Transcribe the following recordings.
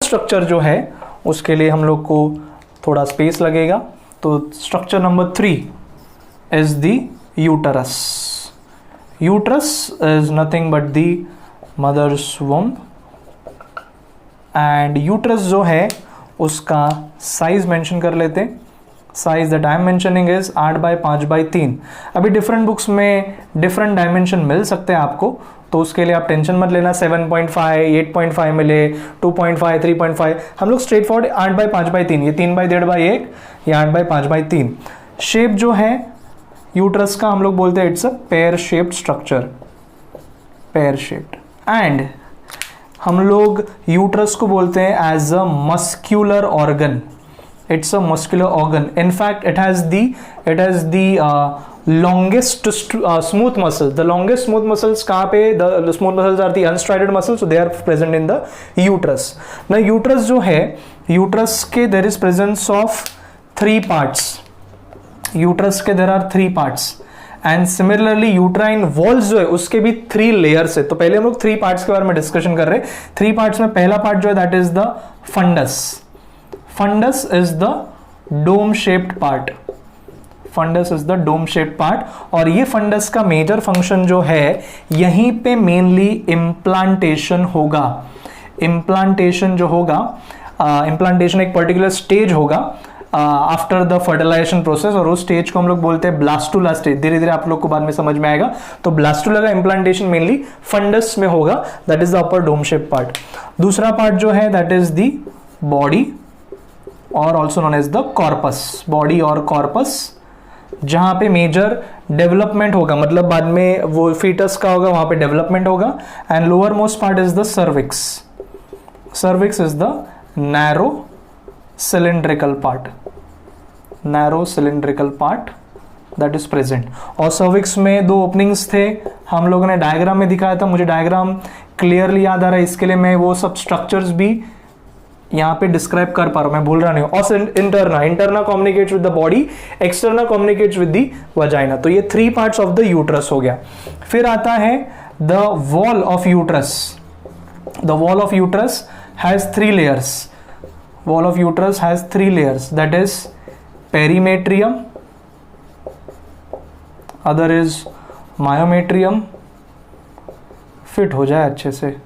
Structure जो है उसके लिए हम लोग को थोड़ा स्पेस लगेगा, तो structure number 3 is the uterus. Uterus is nothing but the mother's womb, and uterus जो है उसका साइज मेंशन कर लेते हैं. Size that I am mentioning is 8 by 5 by 3. अभी डिफरेंट बुक्स में डिफरेंट डायमेंशन मिल सकते हैं आपको, तो उसके लिए आप टेंशन मत लेना. 7.5, 8.5 मिले, 2.5, 3.5. हम लोग स्ट्रेट फॉरवर्ड 8 बाई 5 बाई 3, ये 3 बाई 1.5 बाई 1, ये 8 बाई 5 बाई 3. शेप जो है यूट्रस का हम लोग बोलते हैं it's a pear shaped structure, pear shaped. And हम लोग यूट्रस को बोलते हैं as a muscular organ. It's a muscular organ. In fact, it has the longest smooth muscle. The longest smooth muscles कहाँ पे? The smooth muscles are the unstriated muscles, so they are present in the uterus. Now uterus जो है, uterus के there is presence of 3 parts. Uterus के there are 3 parts. And similarly uterine walls जो है उसके भी 3 layers है. तो पहले हम लोग 3 parts के बारे में डिस्कशन कर रहे हैं. 3 parts में पहला पार्ट जो है that is the fundus. Fundus is the dome shaped part. Fundus is the dome shaped part. और ये fundus का मेजर फंक्शन जो है यहीं पे मेनली इम्प्लांटेशन होगा. इम्प्लांटेशन जो होगा, इम्प्लांटेशन एक पर्टिकुलर स्टेज होगा आफ्टर द फर्टिलाइजेशन प्रोसेस, और उस स्टेज को हम लोग बोलते हैं ब्लास्टुला स्टेज. धीरे धीरे आप लोग को बाद में समझ में आएगा. तो ब्लास्टुला का इम्प्लांटेशन मेनली फंडस में होगा, that is the upper dome shape part. दूसरा पार्ट जो है दैट इज द बॉडी और also known as the corpus. Body और कॉर्पस जहां पे मेजर डेवलपमेंट होगा, मतलब बाद में वो फीटस का होगा, वहां पे डेवलपमेंट होगा. And lower most part is the cervix. Cervix is the narrow cylindrical part, narrow cylindrical part that is present. और सर्विक्स में 2 ओपनिंग्स थे, हम लोगों ने डायग्राम में दिखाया था. मुझे डायग्राम क्लियरली याद आ रहा है, इसके लिए मैं वो सब स्ट्रक्चर्स भी यहाँ पे डिस्क्राइब कर पा रहा हूं, मैं भूल रहा नहीं. और interna communicates with the body, externa communicates with the vagina. तो ये 3 पार्ट्स ऑफ द यूट्रस हो गया. फिर आता है the wall of uterus. The wall of uterus has 3 layers. Wall of uterus has 3 layers, that is perimetrium, other is myometrium. Fit हो जाए अच्छे से,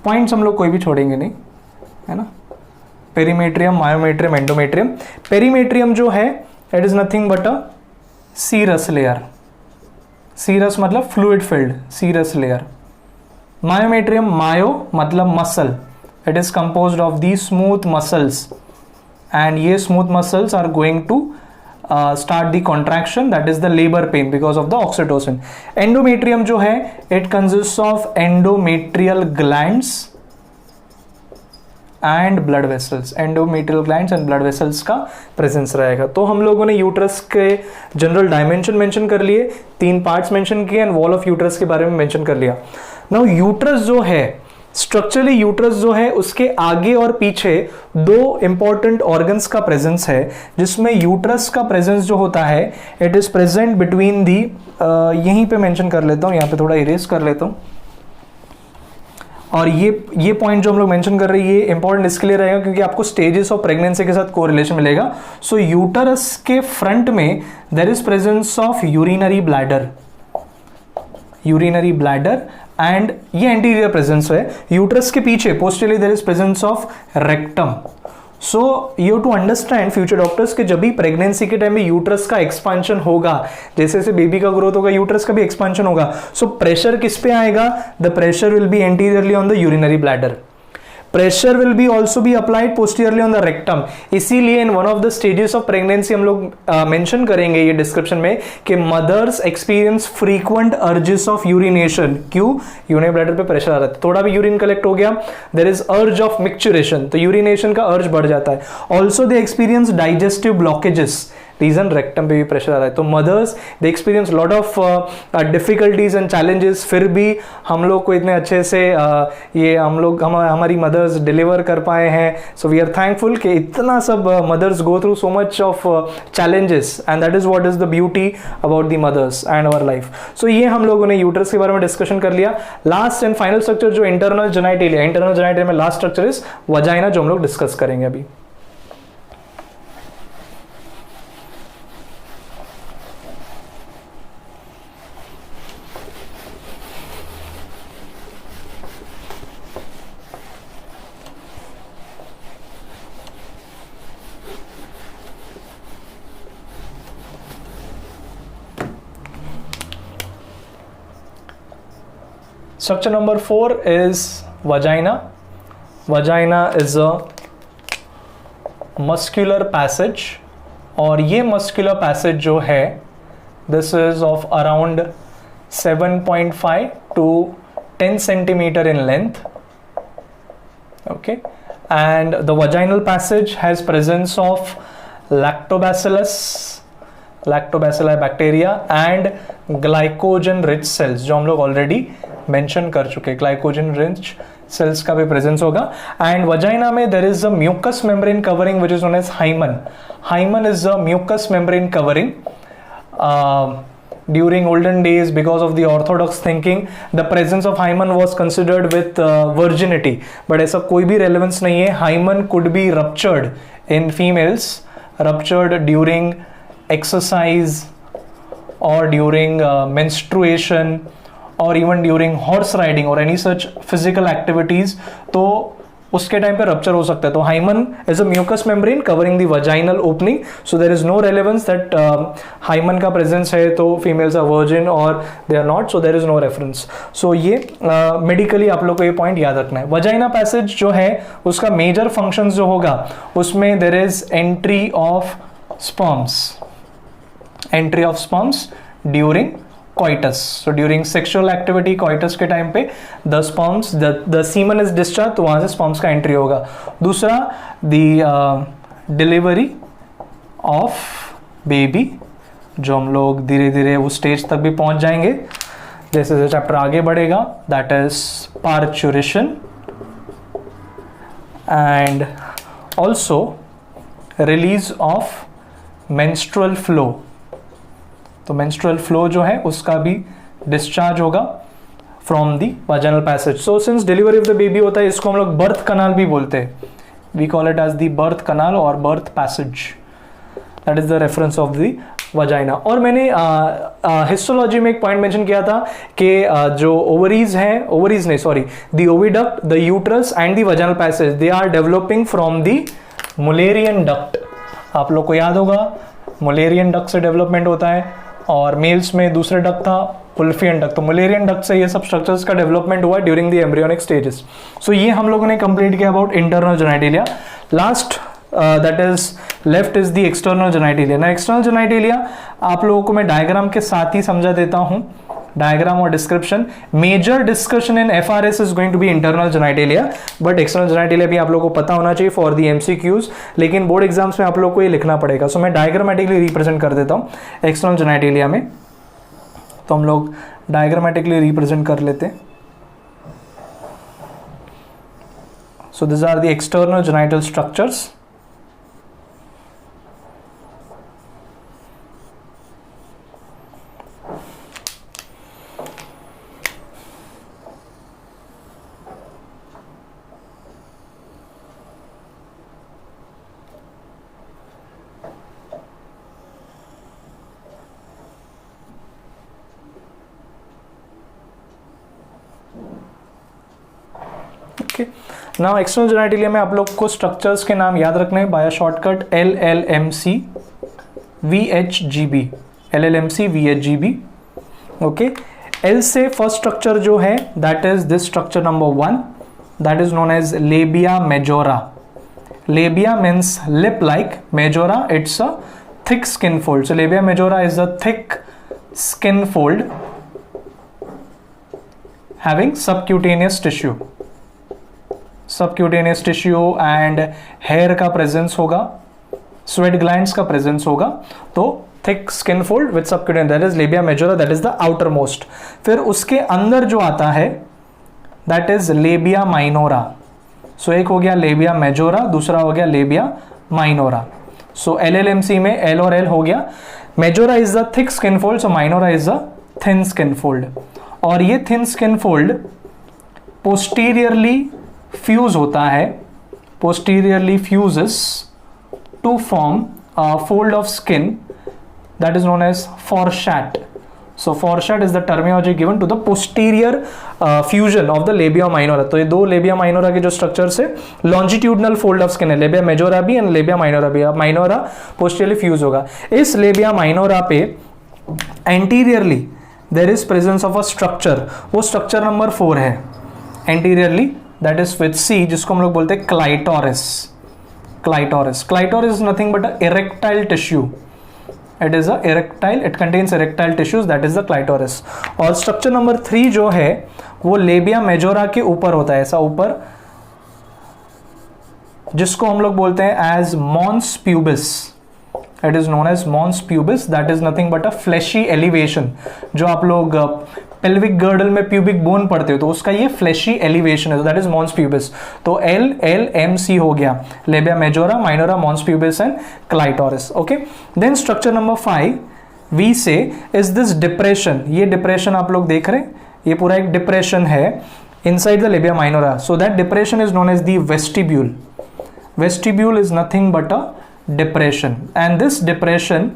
पॉइंट्स हम लोग कोई भी छोड़ेंगे नहीं, है ना. Perimetrium, myometrium, endometrium. पेरीमेट्रियम जो है it is nothing but a serous layer. Serous मतलब fluid filled, serous layer. Myometrium, myo मतलब muscle, it is composed of the smooth muscles, and ये smooth muscles are going to start the contraction, that is the labor pain because of the oxytocin. Endometrium जो है it consists of endometrial glands and blood vessels. Endometrial glands and blood vessels का presence रहेगा. तो हम लोगों ने uterus के general dimension mention कर लिए, 3 पार्ट्स मेंशन किए, एंड वॉल ऑफ यूट्रस के बारे में मेंशन कर लिया. नाउ यूट्रस जो है, स्ट्रक्चरली यूट्रस जो है उसके आगे और पीछे 2 इंपॉर्टेंट ऑर्गन्स का प्रेजेंस है, जिसमें यूट्रस का प्रेजेंस जो होता है it is present between the, यहीं पे मेंशन कर लेता हूं, यहाँ पे थोड़ा इरेज कर लेता हूं. और ये पॉइंट जो हम लोग मेंशन कर रहे हैं ये इंपॉर्टेंट इसके लिए रहेगा क्योंकि आपको स्टेजेस ऑफ प्रेगनेंसी के साथ कोरिलेशन मिलेगा. सो यूटरस के फ्रंट में there is presence of urinary bladder, urinary bladder, and ये एंटीरियर प्रेजेंस है. यूट्रस के पीछे posteriorly there is presence of rectum. So you to understand future doctors के जब भी प्रेगनेंसी के टाइम में यूट्रस का एक्सपांशन होगा, जैसे जैसे बेबी का ग्रोथ होगा यूट्रस का भी एक्सपांशन होगा. सो प्रेशर किस पे आएगा? The pressure will be anteriorly on the urinary bladder. Pressure will be also be applied posteriorly on the rectum. इसीलिए in one of the stages of pregnancy हम लोग मेंशन करेंगे ये डिस्क्रिप्शन में कि mothers experience frequent urges of urination. क्यों? Urinary bladder पे pressure आ रहा है, थोड़ा भी यूरिन कलेक्ट हो गया, there is urge of micturition, तो यूरिनेशन का अर्ज बढ़ जाता है. Also they experience digestive blockages. Reason rectum पे भी प्रेशर आ रहा है। तो mothers they experience lot of difficulties and challenges, फिर भी हम लोग को इतने अच्छे से ये हमारी मदर्स डिलीवर कर पाए हैं। सो वी आर थैंकफुल कि इतना सब mothers go through so much of challenges, and that is what is the beauty about the mothers and our life. So ये हम लोगों ने यूट्रस के बारे में डिस्कशन कर लिया। लास्ट एंड फाइनल स्ट्रक्चर जो इंटरनल जेनाइटेलिया में लास्ट स्ट्रक्चर इज वजाइना, जो हम लोग डिस्कस करेंगे अभी। Structure number 4 is vagina. Vagina is a muscular passage, और ये muscular passage जो है this is of around 7.5 to 10 centimeter in length. Okay, and the vaginal passage has presence of lactobacilli bacteria and glycogen rich cells, जो हम लोग already mention कर चुके। Glycogen rich sales का भी प्रेजेंस होगा। एंड वजाइना में there is a mucous membrane covering which is known as hymen. Hymen is a mucous membrane covering. During olden days, because of the orthodox thinking, the presence of hymen was considered with virginity, but ऐसा कोई भी relevance नहीं है। Hymen could be ruptured in females, ruptured during exercise or during menstruation or even during horse riding or any such physical activities, तो उसके time पे rupture हो सकता है। तो hymen is a mucous membrane covering the vaginal opening, so there is no relevance that hymen का presence है तो फीमेल्स आर वर्जिन और they are not, so there is no reference. So ये मेडिकली आप लोग को ये पॉइंट याद रखना है। वजाइना पैसेज जो है उसका मेजर फंक्शन जो होगा उसमें there is entry of sperms during coitus. So during sexual activity coitus के टाइम पे the semen is discharged, तो वहां से sperms का एंट्री होगा। दूसरा the delivery of baby, जो हम लोग धीरे धीरे उस स्टेज तक भी पहुंच जाएंगे जैसे जैसे चैप्टर आगे बढ़ेगा, that is parturition, and also release of menstrual flow। तो मेंस्ट्रुअल फ्लो जो है उसका भी डिस्चार्ज होगा from the वाजाइनल passage. So since delivery of the baby होता है, इसको हम लोग बर्थ कनाल भी बोलते हैं। We call it as the birth canal और birth passage, that is the reference of the vagina. और मैंने हिस्टोलॉजी में एक पॉइंट मेंशन किया था कि जो the oviduct, the uterus and the vaginal passage, they are developing from the Mullerian duct. आप लोग को याद होगा मुलेरियन डक्ट से डेवलपमेंट होता है, और मेल्स में दूसरे डक्ट था उल्फियन डक्ट। तो मुलेरियन डक्ट से ये सब स्ट्रक्चर्स का डेवलपमेंट हुआ ड्यूरिंग द एम्ब्रियोनिक स्टेजेस। सो ये हम लोगों ने कंप्लीट किया about internal genitalia. Last that is left is the external genitalia. ना एक्सटर्नल जेनाइटेलिया आप लोगों को मैं डायग्राम के साथ ही समझा देता हूं, डायग्राम और description. Major discussion in FRS is going to be internal genitalia, but external genitalia भी आप लोगों को पता होना चाहिए फॉर द एमसीक्यूज, लेकिन बोर्ड एग्जाम्स में आप लोग को ये लिखना पड़ेगा। सो मैं डायग्रामेटिकली रिप्रेजेंट कर देता हूं एक्सटर्नल जेनाइटेलिया में। तो हम लोग डायग्रामेटिकली रिप्रेजेंट कर लेते हैं। So this are the external genital structures. Now external genitalia में आप लोग को स्ट्रक्चर्स के नाम याद रखने हैं by shortcut LLMC VHGB, LLMC VHGB। Okay, L से फर्स्ट स्ट्रक्चर जो है that is this structure number 1, that is known as labia majora. Labia means lip like, majora it's a thick skin fold. So labia majora is a thick skin fold having subcutaneous tissue and hair का presence होगा sweat glands का presence होगा। तो thick skin fold with subcutaneous, that is labia majora, that is the outermost. फिर उसके अंदर जो आता है that is labia minora. So एक हो गया लेबिया मेजोरा, दूसरा हो गया लेबिया माइनोरा। सो LLMC में L और L हो गया। Majora is the thick skin fold, so minora is the thin skin fold. और ये thin skin fold posteriorly fuse होता है, posteriorly fuses to form a fold of skin that is known as fourchette. So fourchette is the terminology given to the posterior fusion of the labia minora. तो ये दो labia minora के जो structures है longitudinal fold of skin है, labia majora भी and labia minora भी। minora posteriorly fuse होगा। इस labia minora पे anteriorly there is presence of a structure, वो structure number 4 है anteriorly, that is with C, जिसको हम लोग बोलते हैं clitoris. Clitoris. Clitoris is nothing but a erectile tissue. It is a erectile, it contains erectile tissues, that is the clitoris. और structure number 3 जो है वो labia majora के ऊपर होता है, ऐसा ऊपर, जिसको हम लोग बोलते हैं as mons pubis. It is known as mons pubis, that is nothing but a fleshy elevation. जो आप लोग pelvic girdle में pubic bone पढ़ते हो तो उसका ये fleshy elevation है, तो that is mons pubis. तो LLMC हो गया, labia majora, minora, mons pubis and clitoris. Okay. Then structure number 5 we say is this depression. ये depression आप लोग देख रहे हैं, ये पूरा एक depression है inside the labia minora. So that depression is known as the vestibule. Vestibule is nothing but a depression, and this depression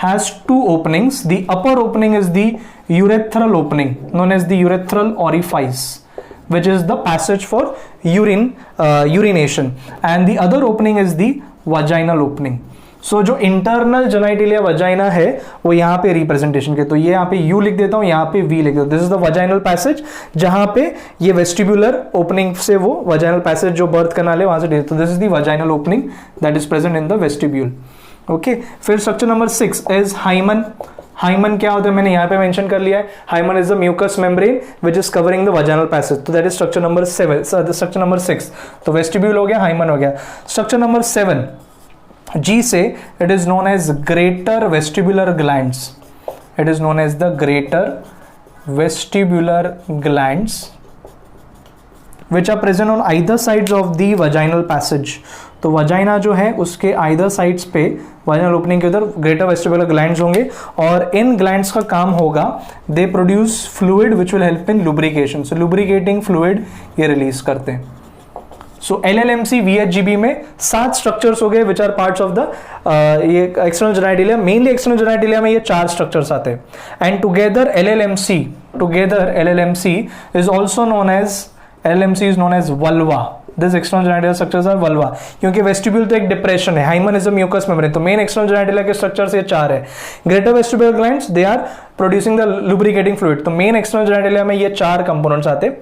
has two openings. The upper opening is the urethral opening, known as the urethral orifice, which is the passage for urination, and the other opening is the vaginal opening. So जो internal genitalia vagina है वो यहाँ पे representation के, तो ये यहाँ पे U लिख देता हूँ, यहाँ पे V लिख देता हूँ। This is the vaginal passage, जहाँ पे ये vestibular opening से वो vaginal passage जो birth canal है वहाँ से देता हूँ। This is the vaginal opening that is present in the vestibule. Okay. फिर structure number 6 is hymen. Hymen क्या होता है मैंने यहाँ पे मेंशन कर लिया है। Hymen is the mucous membrane which is covering the vaginal passage. तो that is structure number 7. So the structure number 6. तो vestibule हो गया, hymen हो गया। Structure number 7 G से it is known as greater vestibular glands. It is known as the greater vestibular glands which are present on either sides of the vaginal passage. तो vagina जो है उसके either sides पे vaginal opening के उधर greater vestibular glands होंगे, और इन glands का काम होगा they produce fluid which will help in lubrication. So lubricating fluid ये release करते हैं। सो LLMC VHGB में 7 स्ट्रक्चर्स हो गए which are parts of the ये external genitalia. Mainly external genitalia में ये 4 स्ट्रक्चर्स आते हैं, and together LLMC is also known as vulva. This external genitalia structures are vulva, क्योंकि वेस्टिब्यूल तो एक डिप्रेशन है, hymen is a mucous membrane. तो मेन एक्सटर्नल जेनाइटिलिया के स्ट्रक्चर्स ये 4 है। Greater vestibular glands they are producing the lubricating fluid. तो main external genitalia में ये 4 कंपोनेंट्स आते हैं।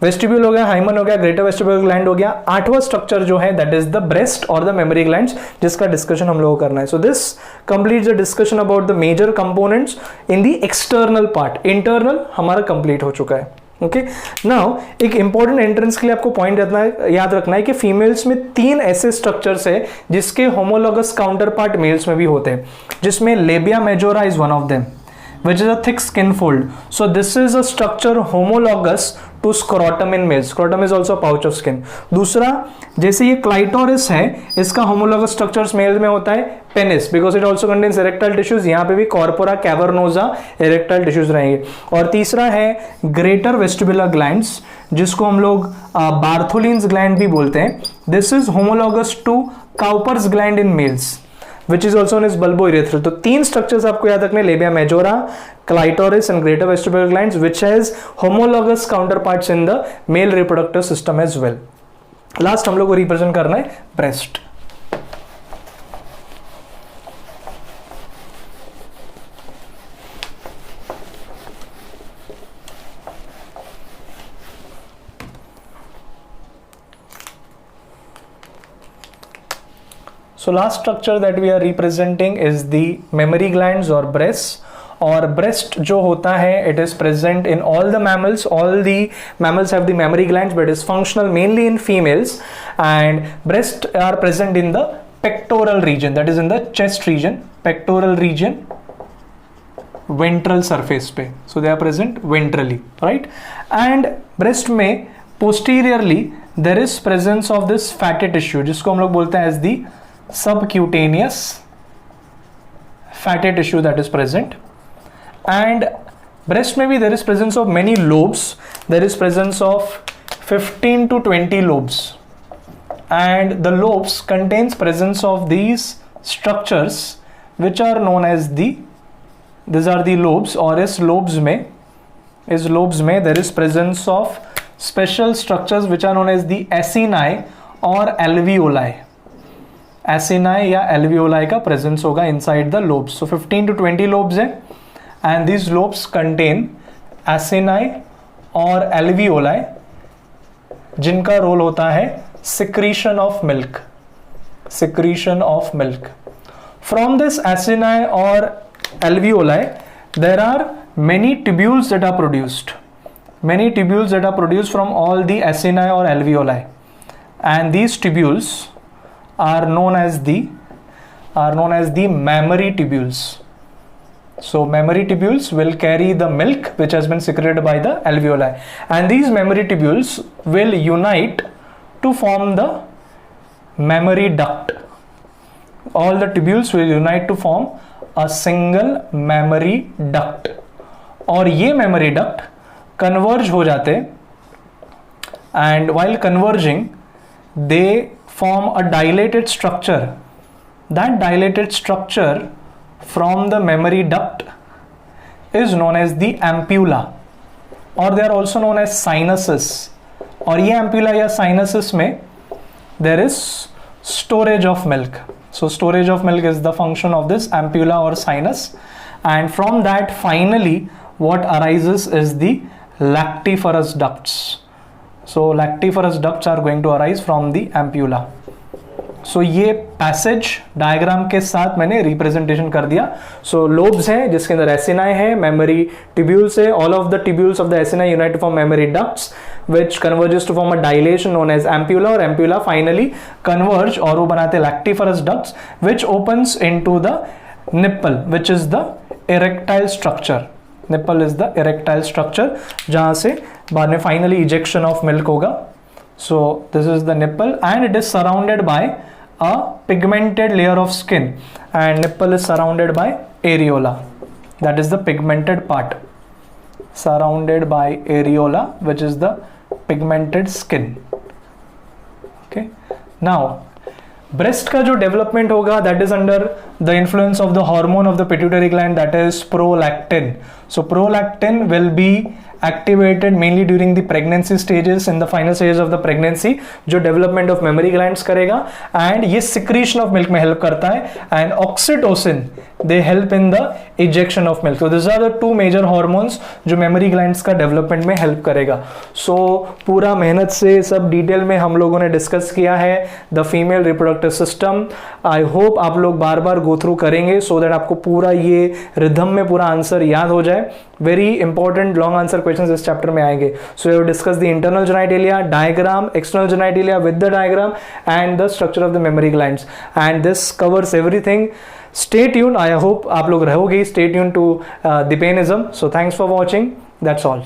वेस्टिब्यूल हो गया, हाइमन हो गया, ग्रेटर वेस्टिबुलर ग्लैंड हो गया। 8वां स्ट्रक्चर जो है दैट इज द ब्रेस्ट और द मेमोरी ग्लैंड्स, जिसका डिस्कशन हम लोगों को करना है। So this completes the discussion about the major components in the external part. Internal हमारा कंप्लीट हो चुका है। ओके, नाउ एक इंपॉर्टेंट एंट्रेंस के लिए आपको पॉइंट याद रखना है कि फीमेल्स में 3 ऐसे स्ट्रक्चर्स है जिसके होमोलॉगस काउंटर पार्ट मेल्स में भी होते हैं, जिसमें लेबिया majora is one of them which is a thick skin fold. So this is a structure homologous to scrotum in males. Scrotum is also a pouch of skin. दूसरा, जैसे ये clitoris है, इसका homologous structures मेल में होता है penis, because it also contains erectile tissues. यहाँ पे भी corpora cavernosa erectile tissues रहेंगे। और तीसरा है greater vestibular glands, जिसको हम लोग बार्थोलिन्स ग्लैंड भी बोलते हैं। This is homologous to Cowper's gland in males, which is also known as bulbourethral. तो 3 स्ट्रक्चर्स आपको याद रखने, labia majora, clitoris and greater vestibular glands, which has homologous counterparts in the male reproductive system as well. Last हम लोग को represent करना है breast. So last structure that we are representing is the mammary glands or breasts. और breast जो होता है it is present in all the mammals. All the mammals have the mammary glands, but it is functional mainly in females. And breasts are present in the pectoral region, that is in the chest region, pectoral region, ventral surface पे, so they are present ventrally, right? And breast में posteriorly there is presence of this fatty tissue जिसको हम लोग बोलते हैं as the subcutaneous fatty tissue that is present. And breast में भी there is presence of many lobes, there is presence of 15 to 20 lobes, and the lobes contains presence of these structures which are known as these are the lobes, और इस lobes में there is presence of special structures which are known as the acini or alveoli. Acini या alveoli का presence होगा inside the lobes. So 15 to 20 lobes हैं, and these lobes contain acini or alveoli जिनका role होता है secretion of milk. From this acini or alveoli there are many tubules that are produced. From all the acini or alveoli, and these tubules are known as the mammary tubules. So mammary tubules will carry the milk which has been secreted by the alveoli, and these mammary tubules will unite to form the mammary duct. All the tubules will unite to form a single mammary duct, और ये mammary duct converge हो जाते, and while converging they form a dilated structure. That dilated structure from the mammary duct is known as the ampulla, or they are also known as sinuses. और ये ampulla या sinuses में there is storage of milk. So storage of milk is the function of this ampulla or sinus, and from that finally what arises is the lactiferous ducts. So lactiferous ducts are going to arise from the ampulla. So ये passage diagram के साथ मैंने representation कर दिया. सो lobes है जिसके अंदर acini है, मेमोरी ट्यूब्यूल्स है, all of the tubules of the acini unite to form mammary ducts which converges to form a dilation known as ampulla, और ampulla finally converge और वो बनाते lactiferous ducts which opens into the nipple which is the erectile structure. Nipple is the erectile structure जहाँ से बाद में finally ejection of milk होगा. So this is the nipple, and it is surrounded by a pigmented layer of skin, and nipple is surrounded by areola, that is the pigmented part, surrounded by areola which is the pigmented skin. Okay, now breast का जो development होगा that is under the influence of the hormone of the pituitary gland, that is prolactin. So prolactin will be activated mainly during the pregnancy stages, in the final stages of the pregnancy, जो development of mammary glands करेगा, and ये secretion of milk में help करता है, and oxytocin they help in the ejection of milk. So these are the two major hormones जो mammary glands का development में help करेगा. So पूरा मेहनत से सब डिटेल में हम लोगों ने डिस्कस किया है the female reproductive system. I hope आप लोग बार बार go through करेंगे so that आपको पूरा ये रिदम में पूरा आंसर याद हो जाए. Very important long answer questions इस चैप्टर में आएंगे. So we have discussed the internal genitalia, diagram, external genitalia with the diagram, and the structure of the mammary glands, and this covers everything. Stay tuned. I hope आप लोग रहोगे. Stay tuned to Dipanism. So thanks for watching. That's all.